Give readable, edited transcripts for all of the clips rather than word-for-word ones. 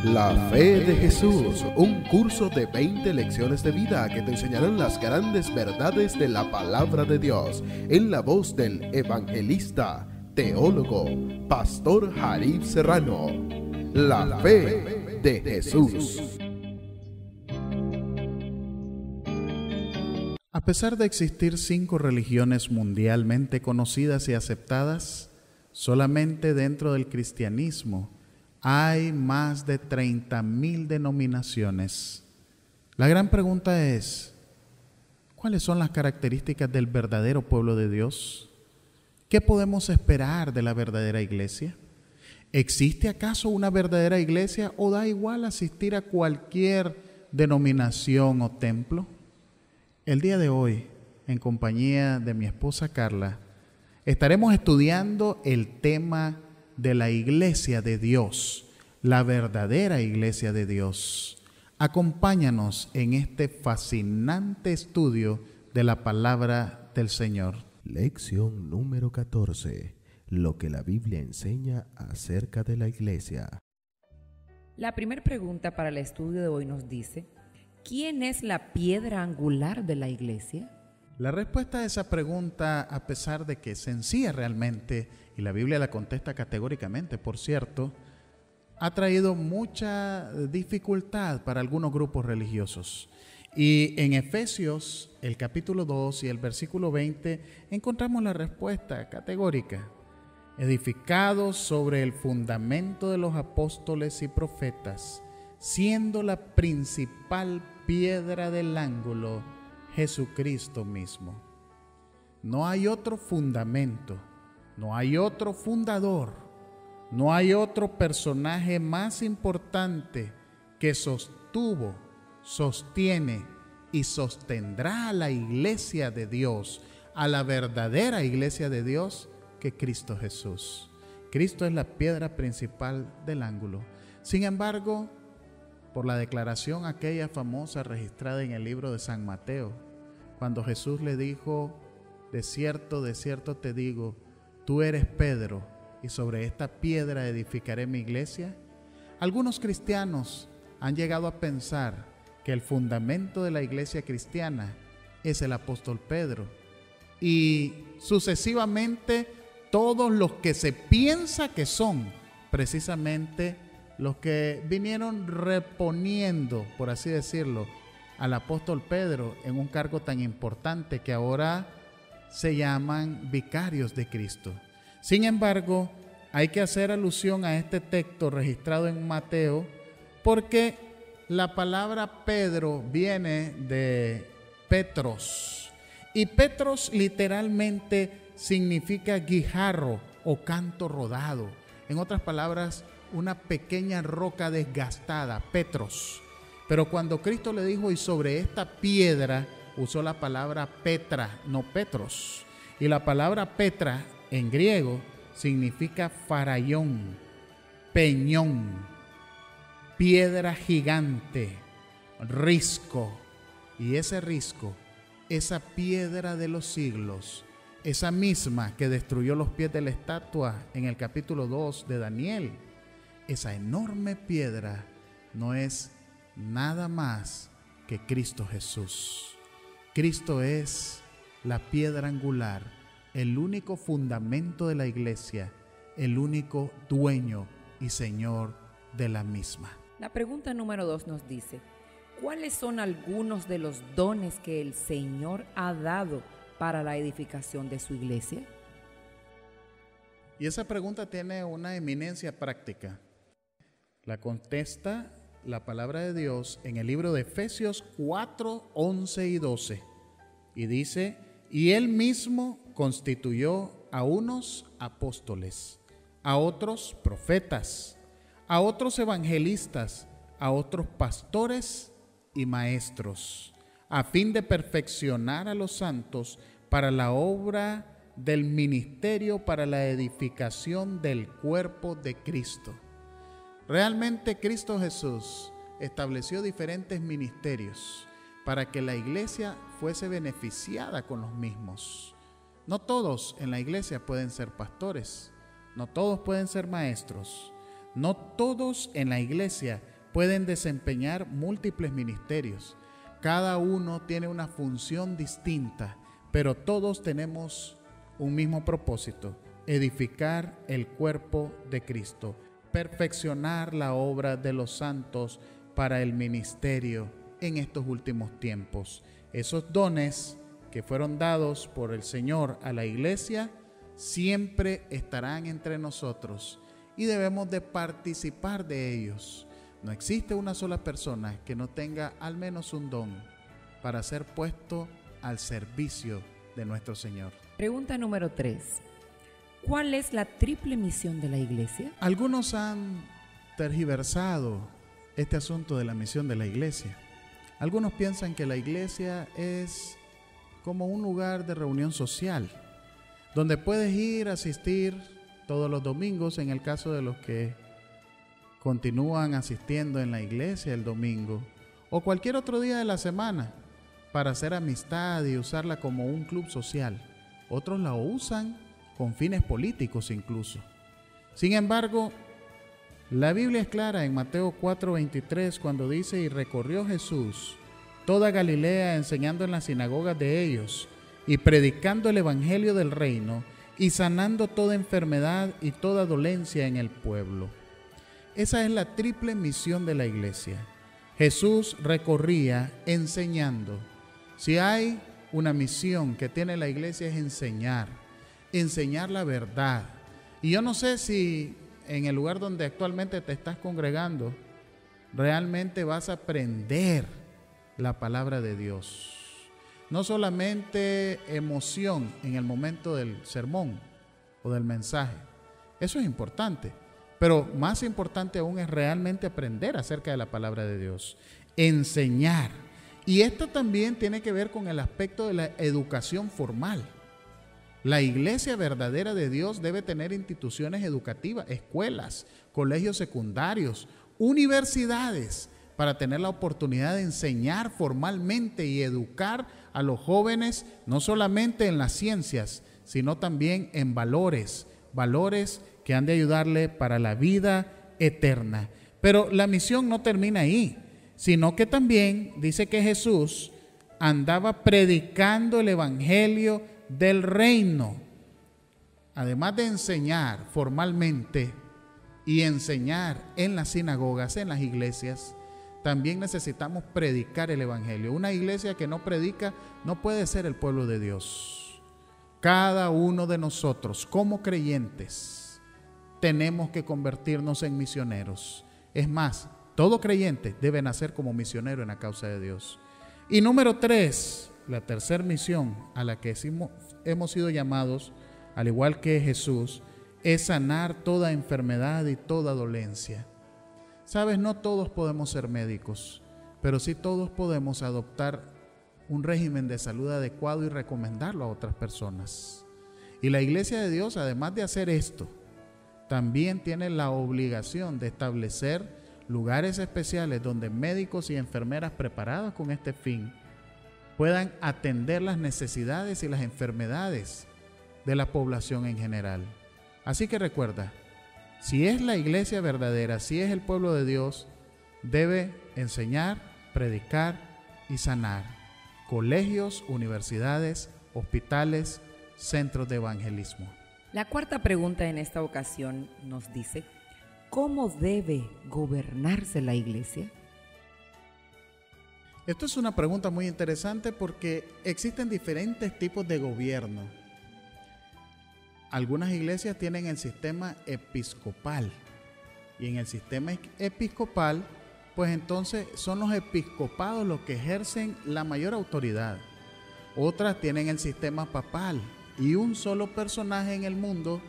La Fe de Jesús, un curso de 20 lecciones de vida que te enseñarán las grandes verdades de la palabra de Dios, en la voz del evangelista, teólogo, pastor Jarib Serrano. La Fe de Jesús. A pesar de existir 5 religiones mundialmente conocidas y aceptadas, solamente dentro del cristianismo hay más de 30,000 denominaciones. La gran pregunta es, ¿cuáles son las características del verdadero pueblo de Dios? ¿Qué podemos esperar de la verdadera iglesia? ¿Existe acaso una verdadera iglesia o da igual asistir a cualquier denominación o templo? El día de hoy, en compañía de mi esposa Carla, estaremos estudiando el tema de la iglesia de Dios, la verdadera iglesia de Dios. Acompáñanos en este fascinante estudio de la palabra del Señor. Lección número 14. Lo que la Biblia enseña acerca de la iglesia. La primera pregunta para el estudio de hoy nos dice: ¿quién es la piedra angular de la iglesia? La respuesta a esa pregunta, a pesar de que es sencilla realmente, y la Biblia la contesta categóricamente, por cierto, ha traído mucha dificultad para algunos grupos religiosos. Y en Efesios, el capítulo 2 y el versículo 20, encontramos la respuesta categórica. Edificados sobre el fundamento de los apóstoles y profetas, siendo la principal piedra del ángulo Jesucristo mismo. No hay otro fundamento, no hay otro fundador, no hay otro personaje más importante que sostuvo, sostiene y sostendrá a la iglesia de Dios, a la verdadera iglesia de Dios, que Cristo Jesús. Cristo es la piedra principal del ángulo. Sin embargo, por la declaración aquella famosa registrada en el libro de San Mateo, cuando Jesús le dijo: de cierto te digo, tú eres Pedro, y sobre esta piedra edificaré mi iglesia. Algunos cristianos han llegado a pensar que el fundamento de la iglesia cristiana es el apóstol Pedro, y sucesivamente todos los que se piensa que son precisamente los que vinieron reponiendo, por así decirlo, al apóstol Pedro en un cargo tan importante que ahora se llaman vicarios de Cristo. Sin embargo, hay que hacer alusión a este texto registrado en Mateo, porque la palabra Pedro viene de Petros, y Petros literalmente significa guijarro o canto rodado. En otras palabras, una pequeña roca desgastada, Petros. Pero cuando Cristo le dijo: y sobre esta piedra, usó la palabra Petra, no Petros. Y la palabra Petra en griego significa farallón, peñón, piedra gigante, risco. Y ese risco, esa piedra de los siglos, esa misma que destruyó los pies de la estatua en el capítulo 2 de Daniel, esa enorme piedra no es nada más que Cristo Jesús. Cristo es la piedra angular, el único fundamento de la iglesia, el único dueño y señor de la misma. La pregunta número 2 nos dice: ¿cuáles son algunos de los dones que el Señor ha dado para la edificación de su iglesia? Y esa pregunta tiene una eminencia práctica. La contesta la palabra de Dios en el libro de Efesios 4, 11 y 12. Y dice: y Él mismo constituyó a unos apóstoles, a otros profetas, a otros evangelistas, a otros pastores y maestros, a fin de perfeccionar a los santos para la obra del ministerio, para la edificación del cuerpo de Cristo. Realmente Cristo Jesús estableció diferentes ministerios para que la iglesia fuese beneficiada con los mismos. No todos en la iglesia pueden ser pastores, no todos pueden ser maestros, no todos en la iglesia pueden desempeñar múltiples ministerios. Cada uno tiene una función distinta, pero todos tenemos un mismo propósito: edificar el cuerpo de Cristo, perfeccionar la obra de los santos para el ministerio en estos últimos tiempos. Esos dones que fueron dados por el Señor a la iglesia siempre estarán entre nosotros y debemos de participar de ellos. No existe una sola persona que no tenga al menos un don para ser puesto al servicio de nuestro Señor. Pregunta número 3. ¿Cuál es la triple misión de la iglesia? Algunos han tergiversado este asunto de la misión de la iglesia. Algunos piensan que la iglesia es como un lugar de reunión social, donde puedes ir a asistir todos los domingos, en el caso de los que continúan asistiendo en la iglesia el domingo, o cualquier otro día de la semana, para hacer amistad y usarla como un club social. Otros la usan con fines políticos incluso. Sin embargo, la Biblia es clara en Mateo 4:23 cuando dice: y recorrió Jesús toda Galilea, enseñando en las sinagogas de ellos y predicando el evangelio del reino y sanando toda enfermedad y toda dolencia en el pueblo. Esa es la triple misión de la iglesia. Jesús recorría enseñando. Si hay una misión que tiene la iglesia es enseñar la verdad. Y yo no sé si en el lugar donde actualmente te estás congregando realmente vas a aprender la palabra de Dios. No solamente emoción en el momento del sermón o del mensaje. Eso es importante. Pero más importante aún es realmente aprender acerca de la palabra de Dios. Enseñar. Y esto también tiene que ver con el aspecto de la educación formal. La iglesia verdadera de Dios debe tener instituciones educativas, escuelas, colegios secundarios, universidades, para tener la oportunidad de enseñar formalmente y educar a los jóvenes, no solamente en las ciencias, sino también en valores que han de ayudarle para la vida eterna. Pero la misión no termina ahí, sino que también dice que Jesús andaba predicando el evangelio del reino. Además de enseñar formalmente y enseñar en las sinagogas, en las iglesias, también necesitamos predicar el evangelio. Una iglesia que no predica no puede ser el pueblo de Dios. Cada uno de nosotros, como creyentes, tenemos que convertirnos en misioneros. Es más, todo creyente debe nacer como misionero en la causa de Dios. Y número 3, la tercera misión a la que hemos sido llamados, al igual que Jesús, es sanar toda enfermedad y toda dolencia. Sabes, no todos podemos ser médicos, pero sí todos podemos adoptar un régimen de salud adecuado y recomendarlo a otras personas. Y la iglesia de Dios, además de hacer esto, también tiene la obligación de establecer lugares especiales donde médicos y enfermeras preparados con este fin puedan atender las necesidades y las enfermedades de la población en general. Así que recuerda, si es la iglesia verdadera, si es el pueblo de Dios, debe enseñar, predicar y sanar. Colegios, universidades, hospitales, centros de evangelismo. La cuarta pregunta en esta ocasión nos dice: ¿cómo debe gobernarse la iglesia? Esto es una pregunta muy interesante porque existen diferentes tipos de gobierno. Algunas iglesias tienen el sistema episcopal y en el sistema episcopal, pues entonces son los episcopados los que ejercen la mayor autoridad. Otras tienen el sistema papal y un solo personaje en el mundo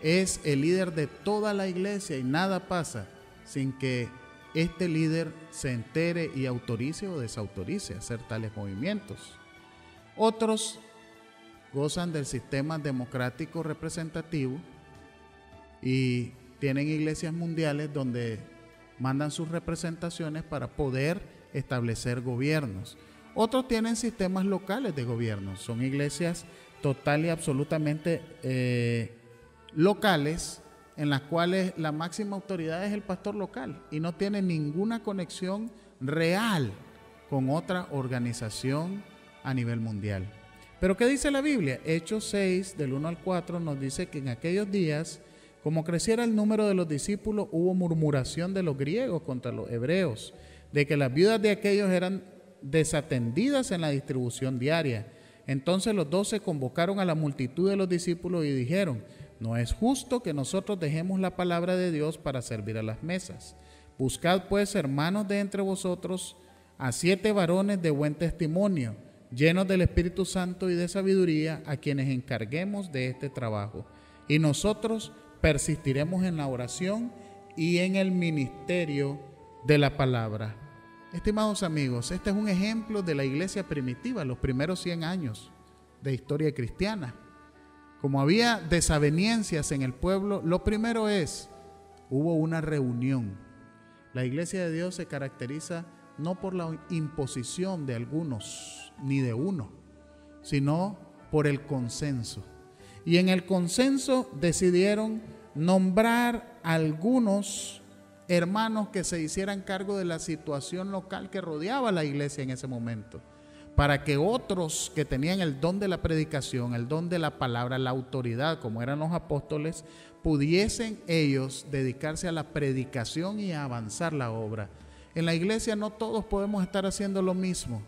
es el líder de toda la iglesia y nada pasa sin que este líder se entere y autorice o desautorice hacer tales movimientos. Otros gozan del sistema democrático representativo y tienen iglesias mundiales donde mandan sus representaciones para poder establecer gobiernos. Otros tienen sistemas locales de gobierno, son iglesias total y absolutamente locales, en las cuales la máxima autoridad es el pastor local y no tiene ninguna conexión real con otra organización a nivel mundial. Pero ¿qué dice la Biblia? Hechos 6, del 1 al 4, nos dice que en aquellos días, como creciera el número de los discípulos, hubo murmuración de los griegos contra los hebreos, de que las viudas de aquellos eran desatendidas en la distribución diaria. Entonces los 12 convocaron a la multitud de los discípulos y dijeron: no es justo que nosotros dejemos la palabra de Dios para servir a las mesas. Buscad pues, hermanos, de entre vosotros a 7 varones de buen testimonio, llenos del Espíritu Santo y de sabiduría, a quienes encarguemos de este trabajo. Y nosotros persistiremos en la oración y en el ministerio de la palabra. Estimados amigos, este es un ejemplo de la iglesia primitiva, los primeros 100 años de historia cristiana. Como había desavenencias en el pueblo, lo primero hubo una reunión. La iglesia de Dios se caracteriza no por la imposición de algunos, ni de uno, sino por el consenso. Y en el consenso decidieron nombrar a algunos hermanos que se hicieran cargo de la situación local que rodeaba a la iglesia en ese momento, para que otros que tenían el don de la predicación, el don de la palabra, la autoridad, como eran los apóstoles, pudiesen ellos dedicarse a la predicación y a avanzar la obra. En la iglesia no todos podemos estar haciendo lo mismo.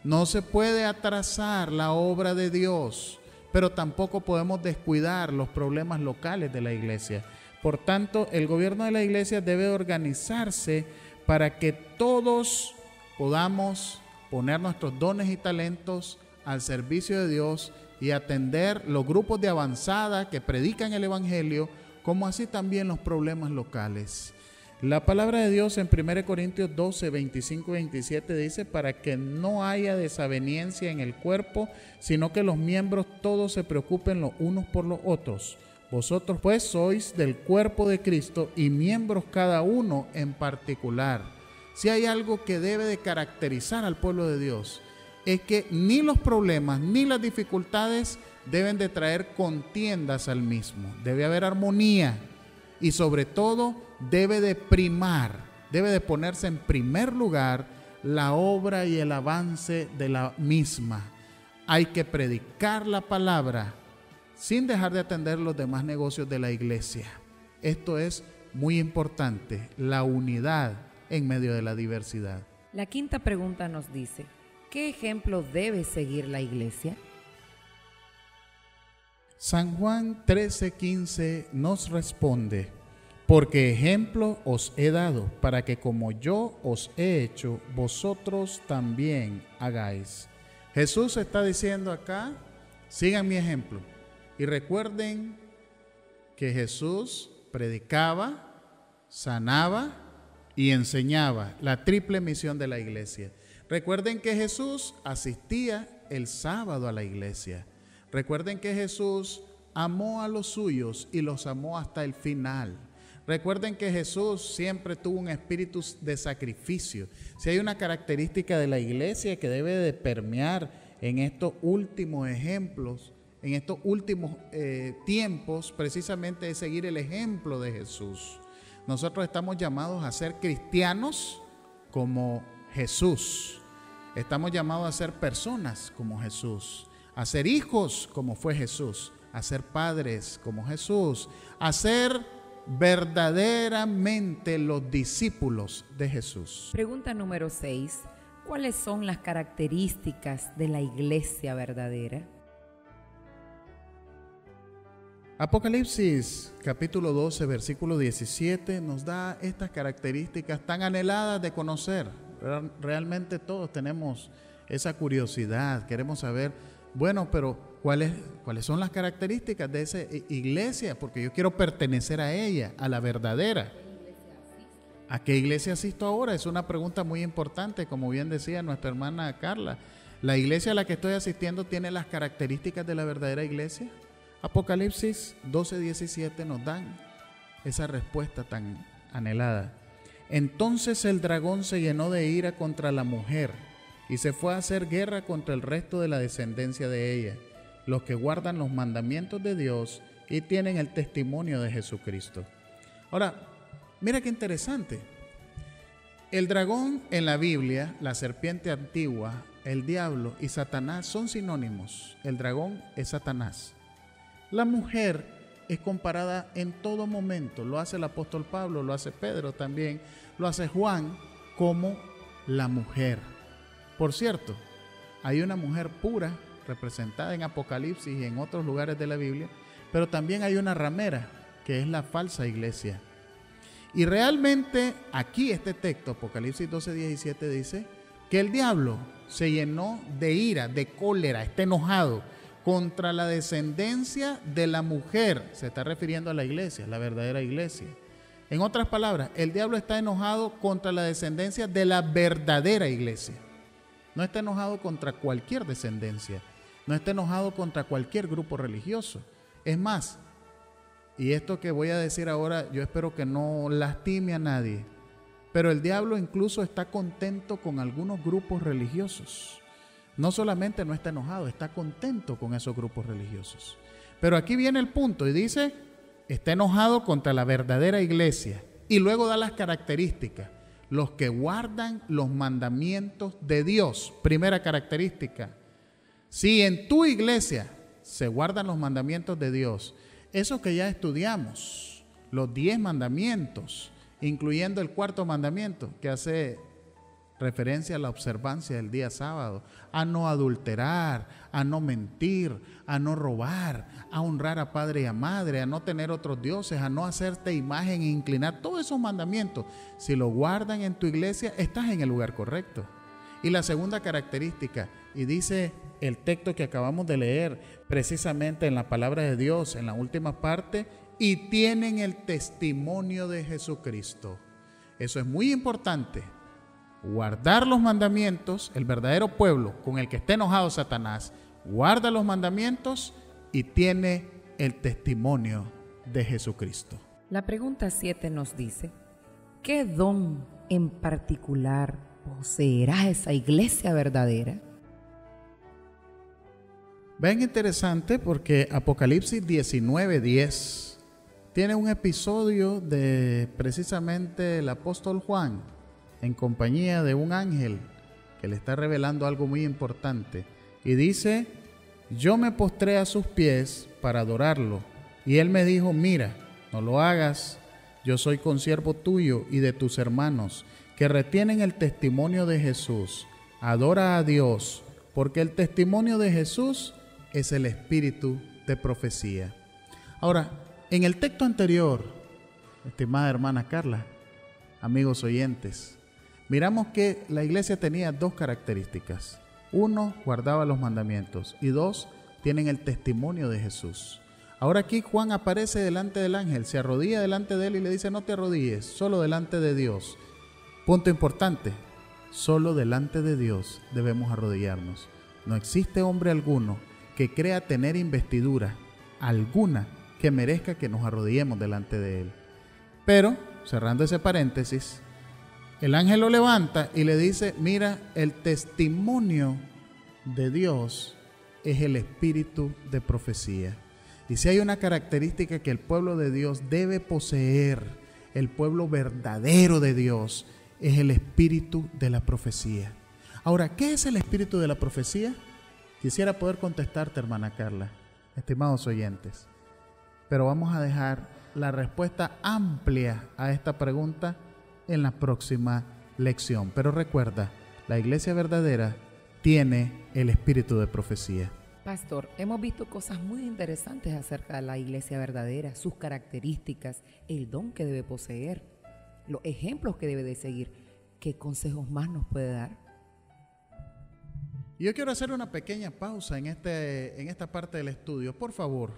No se puede atrasar la obra de Dios, pero tampoco podemos descuidar los problemas locales de la iglesia. Por tanto, el gobierno de la iglesia debe organizarse para que todos podamos poner nuestros dones y talentos al servicio de Dios y atender los grupos de avanzada que predican el evangelio, como así también los problemas locales. La palabra de Dios en 1 Corintios 12, 25 y 27 dice: para que no haya desaveniencia en el cuerpo, sino que los miembros todos se preocupen los unos por los otros. Vosotros pues sois del cuerpo de Cristo y miembros cada uno en particular. Si hay algo que debe de caracterizar al pueblo de Dios, es que ni los problemas ni las dificultades deben de traer contiendas al mismo. Debe haber armonía y sobre todo debe de primar, debe de ponerse en primer lugar la obra y el avance de la misma. Hay que predicar la palabra sin dejar de atender los demás negocios de la iglesia. Esto es muy importante, la unidad en medio de la diversidad. La quinta pregunta nos dice: ¿qué ejemplo debe seguir la iglesia? San Juan 13:15 nos responde: porque ejemplo os he dado, para que como yo os he hecho, vosotros también hagáis. Jesús está diciendo acá: sigan mi ejemplo. Y recuerden que Jesús predicaba, sanaba y enseñaba, la triple misión de la iglesia. Recuerden que Jesús asistía el sábado a la iglesia. Recuerden que Jesús amó a los suyos y los amó hasta el final. Recuerden que Jesús siempre tuvo un espíritu de sacrificio. Si hay una característica de la iglesia que debe de permear en estos últimos ejemplos, en estos últimos tiempos, precisamente es seguir el ejemplo de Jesús. Nosotros estamos llamados a ser cristianos como Jesús. Estamos llamados a ser personas como Jesús, a ser hijos como fue Jesús, a ser padres como Jesús, a ser verdaderamente los discípulos de Jesús. Pregunta número 6. ¿Cuáles son las características de la iglesia verdadera? Apocalipsis capítulo 12 versículo 17 nos da estas características tan anheladas de conocer. Realmente todos tenemos esa curiosidad, queremos saber, bueno, pero ¿cuáles son las características de esa iglesia? Porque yo quiero pertenecer a ella, a la verdadera. ¿A qué iglesia asisto ahora? Es una pregunta muy importante, como bien decía nuestra hermana Carla. ¿La iglesia a la que estoy asistiendo tiene las características de la verdadera iglesia? Apocalipsis 12:17 nos dan esa respuesta tan anhelada. Entonces el dragón se llenó de ira contra la mujer y se fue a hacer guerra contra el resto de la descendencia de ella, los que guardan los mandamientos de Dios y tienen el testimonio de Jesucristo. Ahora, mira qué interesante. El dragón en la Biblia, la serpiente antigua, el diablo y Satanás son sinónimos. El dragón es Satanás. La mujer es comparada en todo momento. Lo hace el apóstol Pablo, lo hace Pedro también, lo hace Juan como la mujer. Por cierto, hay una mujer pura representada en Apocalipsis y en otros lugares de la Biblia, pero también hay una ramera, que es la falsa iglesia. Y realmente aquí este texto, Apocalipsis 12:17, dice que el diablo se llenó de ira, de cólera, está enojado contra la descendencia de la mujer. Se está refiriendo a la iglesia, la verdadera iglesia. En otras palabras, el diablo está enojado contra la descendencia de la verdadera iglesia. No está enojado contra cualquier descendencia. No está enojado contra cualquier grupo religioso. Es más, y esto que voy a decir ahora, yo espero que no lastime a nadie, pero el diablo incluso está contento con algunos grupos religiosos. No solamente no está enojado, está contento con esos grupos religiosos. Pero aquí viene el punto y dice, está enojado contra la verdadera iglesia. Y luego da las características. Los que guardan los mandamientos de Dios. Primera característica. Si en tu iglesia se guardan los mandamientos de Dios, esos que ya estudiamos, los 10 mandamientos, incluyendo el cuarto mandamiento, que hace referencia a la observancia del día sábado, a no adulterar, a no mentir, a no robar, a honrar a padre y a madre, a no tener otros dioses, a no hacerte imagen e inclinar. Todos esos mandamientos, si los guardan en tu iglesia, estás en el lugar correcto. Y la segunda característica, y dice el texto que acabamos de leer, precisamente en la palabra de Dios, en la última parte, y tienen el testimonio de Jesucristo. Eso es muy importante. Guardar los mandamientos, el verdadero pueblo con el que está enojado Satanás, guarda los mandamientos y tiene el testimonio de Jesucristo. La pregunta 7 nos dice, ¿qué don en particular poseerá esa iglesia verdadera? Ven, interesante porque Apocalipsis 19:10 tiene un episodio de precisamente el apóstol Juan en compañía de un ángel que le está revelando algo muy importante. Y dice, yo me postré a sus pies para adorarlo. Y él me dijo, mira, no lo hagas, yo soy consiervo tuyo y de tus hermanos, que retienen el testimonio de Jesús. Adora a Dios, porque el testimonio de Jesús es el espíritu de profecía. Ahora, en el texto anterior, estimada hermana Carla, amigos oyentes, miramos que la iglesia tenía 2 características. 1, guardaba los mandamientos. Y 2, tienen el testimonio de Jesús. Ahora aquí Juan aparece delante del ángel, se arrodilla delante de él y le dice, no te arrodilles, solo delante de Dios. Punto importante, solo delante de Dios debemos arrodillarnos. No existe hombre alguno que crea tener investidura alguna que merezca que nos arrodillemos delante de él. Pero, cerrando ese paréntesis, el ángel lo levanta y le dice, mira, el testimonio de Dios es el espíritu de profecía. Y si hay una característica que el pueblo de Dios debe poseer, el pueblo verdadero de Dios, es el espíritu de la profecía. Ahora, ¿qué es el espíritu de la profecía? Quisiera poder contestarte, hermana Carla, estimados oyentes, pero vamos a dejar la respuesta amplia a esta pregunta en la próxima lección. Pero recuerda, la iglesia verdadera tiene el espíritu de profecía. Pastor, hemos visto cosas muy interesantes acerca de la iglesia verdadera, sus características, el don que debe poseer, los ejemplos que debe de seguir. ¿Qué consejos más nos puede dar? Yo quiero hacer una pequeña pausa en esta parte del estudio. Por favor,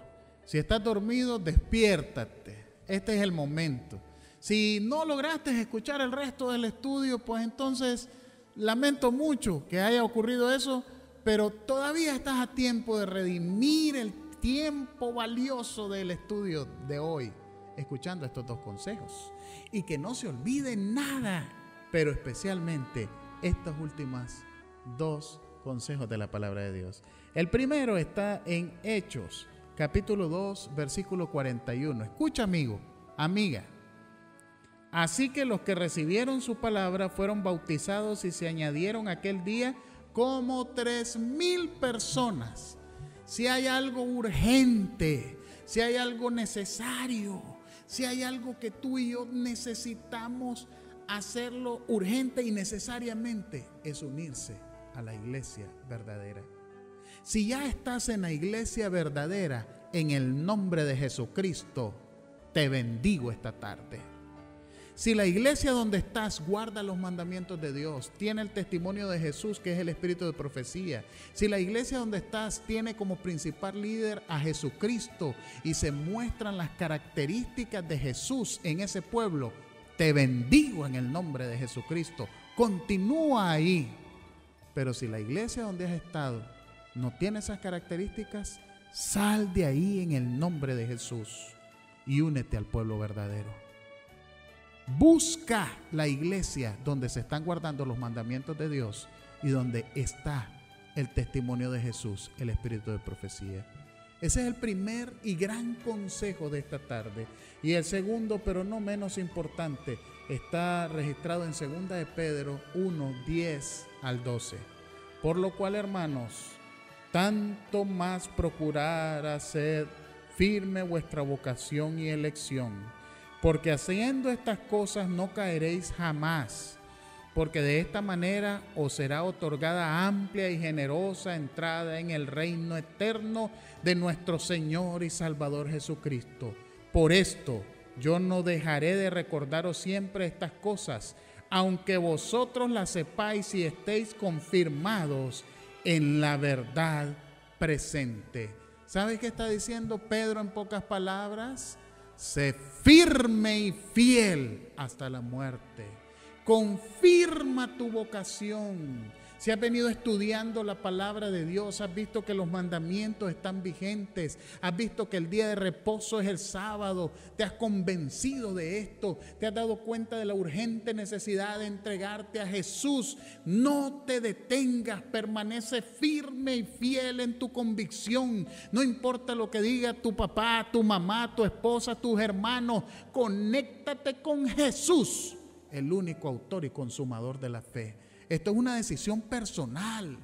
si estás dormido, despiértate. Este es el momento. Si no lograste escuchar el resto del estudio, pues entonces lamento mucho que haya ocurrido eso, pero todavía estás a tiempo de redimir el tiempo valioso del estudio de hoy, escuchando estos 2 consejos. Y que no se olvide nada, pero especialmente estas últimas 2 consejos de la palabra de Dios. El primero está en Hechos, capítulo 2, versículo 41. Escucha, amigo, amiga. Así que los que recibieron su palabra fueron bautizados y se añadieron aquel día como 3,000 personas. Si hay algo urgente, si hay algo necesario, si hay algo que tú y yo necesitamos hacerlo urgente y necesariamente, es unirse a la iglesia verdadera. Si ya estás en la iglesia verdadera, en el nombre de Jesucristo, te bendigo esta tarde. Si la iglesia donde estás guarda los mandamientos de Dios, tiene el testimonio de Jesús, que es el espíritu de profecía, si la iglesia donde estás tiene como principal líder a Jesucristo y se muestran las características de Jesús en ese pueblo, te bendigo en el nombre de Jesucristo. Continúa ahí. Pero si la iglesia donde has estado no tiene esas características, sal de ahí en el nombre de Jesús y únete al pueblo verdadero. Busca la iglesia donde se están guardando los mandamientos de Dios y donde está el testimonio de Jesús, el espíritu de profecía. Ese es el primer y gran consejo de esta tarde. Y el segundo, pero no menos importante, está registrado en 2 de Pedro 1, 10 al 12. Por lo cual, hermanos, tanto más procurar hacer firme vuestra vocación y elección, porque haciendo estas cosas no caeréis jamás, porque de esta manera os será otorgada amplia y generosa entrada en el reino eterno de nuestro Señor y Salvador Jesucristo. Por esto yo no dejaré de recordaros siempre estas cosas, aunque vosotros las sepáis y estéis confirmados en la verdad presente. ¿Sabes qué está diciendo Pedro en pocas palabras? Sé firme y fiel hasta la muerte. Confirma tu vocación. Si has venido estudiando la palabra de Dios, has visto que los mandamientos están vigentes, has visto que el día de reposo es el sábado, te has convencido de esto, te has dado cuenta de la urgente necesidad de entregarte a Jesús. No te detengas, permanece firme y fiel en tu convicción. No importa lo que diga tu papá, tu mamá, tu esposa, tus hermanos, conéctate con Jesús, el único autor y consumador de la fe. Esto es una decisión personal.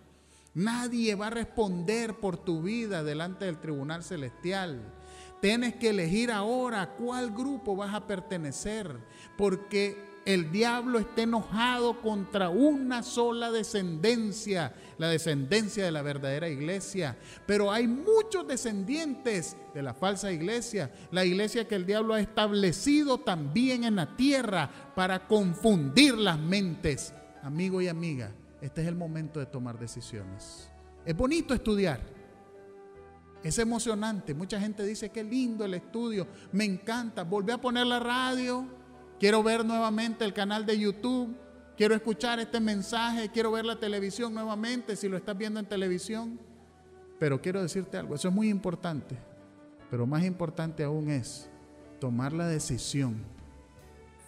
Nadie va a responder por tu vida delante del tribunal celestial. Tienes que elegir ahora a cuál grupo vas a pertenecer, porque el diablo está enojado contra una sola descendencia, la descendencia de la verdadera iglesia. Pero hay muchos descendientes de la falsa iglesia, la iglesia que el diablo ha establecido también en la tierra para confundir las mentes. Amigo y amiga, este es el momento de tomar decisiones. Es bonito estudiar, es emocionante. Mucha gente dice qué lindo el estudio, me encanta. Volví a poner la radio, quiero ver nuevamente el canal de YouTube, quiero escuchar este mensaje, quiero ver la televisión nuevamente si lo estás viendo en televisión. Pero quiero decirte algo, eso es muy importante, pero más importante aún es tomar la decisión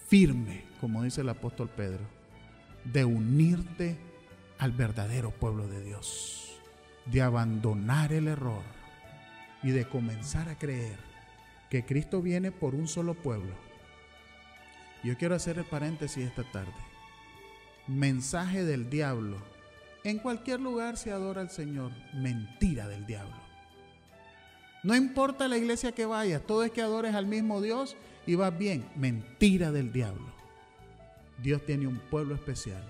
firme, como dice el apóstol Pedro, de unirte al verdadero pueblo de Dios, de abandonar el error y de comenzar a creer que Cristo viene por un solo pueblo. Yo quiero hacer el paréntesis esta tarde. Mensaje del diablo: en cualquier lugar se adora al Señor. Mentira del diablo. No importa la iglesia que vayas, todo es que adores al mismo Dios y vas bien. Mentira del diablo. Dios tiene un pueblo especial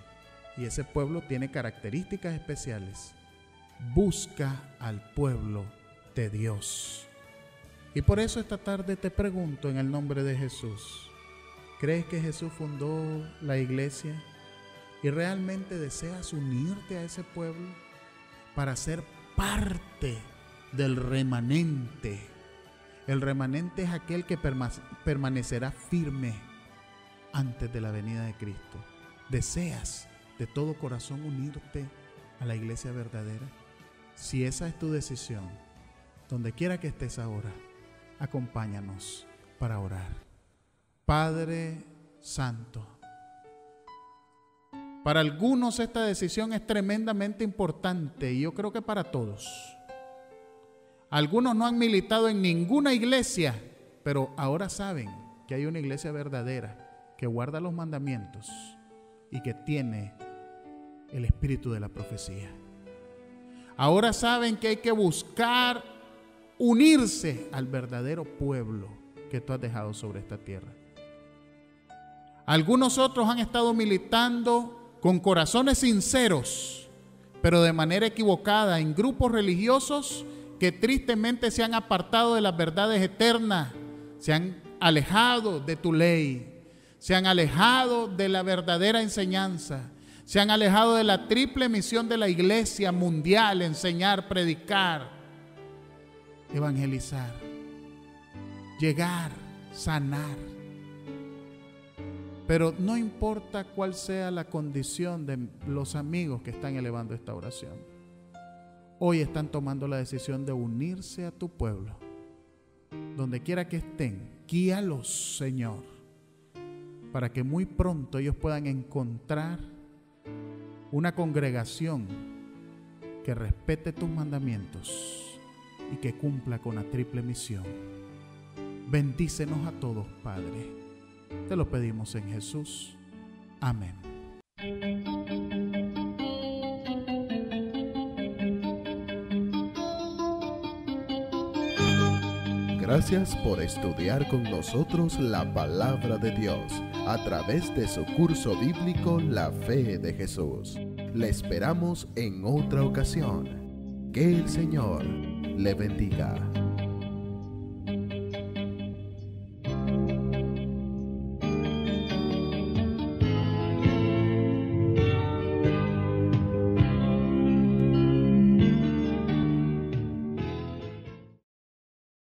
y ese pueblo tiene características especiales. Busca al pueblo de Dios. Y por eso esta tarde te pregunto en el nombre de Jesús: ¿crees que Jesús fundó la iglesia y realmente deseas unirte a ese pueblo para ser parte del remanente? El remanente es aquel que permanecerá firme antes de la venida de Cristo. ¿Deseas de todo corazón unirte a la iglesia verdadera? Si esa es tu decisión, donde quiera que estés ahora, acompáñanos para orar. Padre Santo, para algunos esta decisión es tremendamente importante y yo creo que para todos. Algunos no han militado en ninguna iglesia, pero ahora saben que hay una iglesia verdadera que guarda los mandamientos y que tiene el espíritu de la profecía. Ahora saben que hay que buscar unirse al verdadero pueblo que tú has dejado sobre esta tierra. Algunos otros han estado militando con corazones sinceros, pero de manera equivocada, en grupos religiosos que tristemente se han apartado de las verdades eternas, se han alejado de tu ley, se han alejado de la verdadera enseñanza, se han alejado de la triple misión de la iglesia mundial: enseñar, predicar, evangelizar, llegar, sanar. Pero no importa cuál sea la condición de los amigos que están elevando esta oración, hoy están tomando la decisión de unirse a tu pueblo. Donde quiera que estén, guíalos, Señor, para que muy pronto ellos puedan encontrar una congregación que respete tus mandamientos y que cumpla con la triple misión. Bendícenos a todos, Padre. Te lo pedimos en Jesús. Amén. Gracias por estudiar con nosotros la palabra de Dios a través de su curso bíblico La Fe de Jesús. Le esperamos en otra ocasión. Que el Señor le bendiga.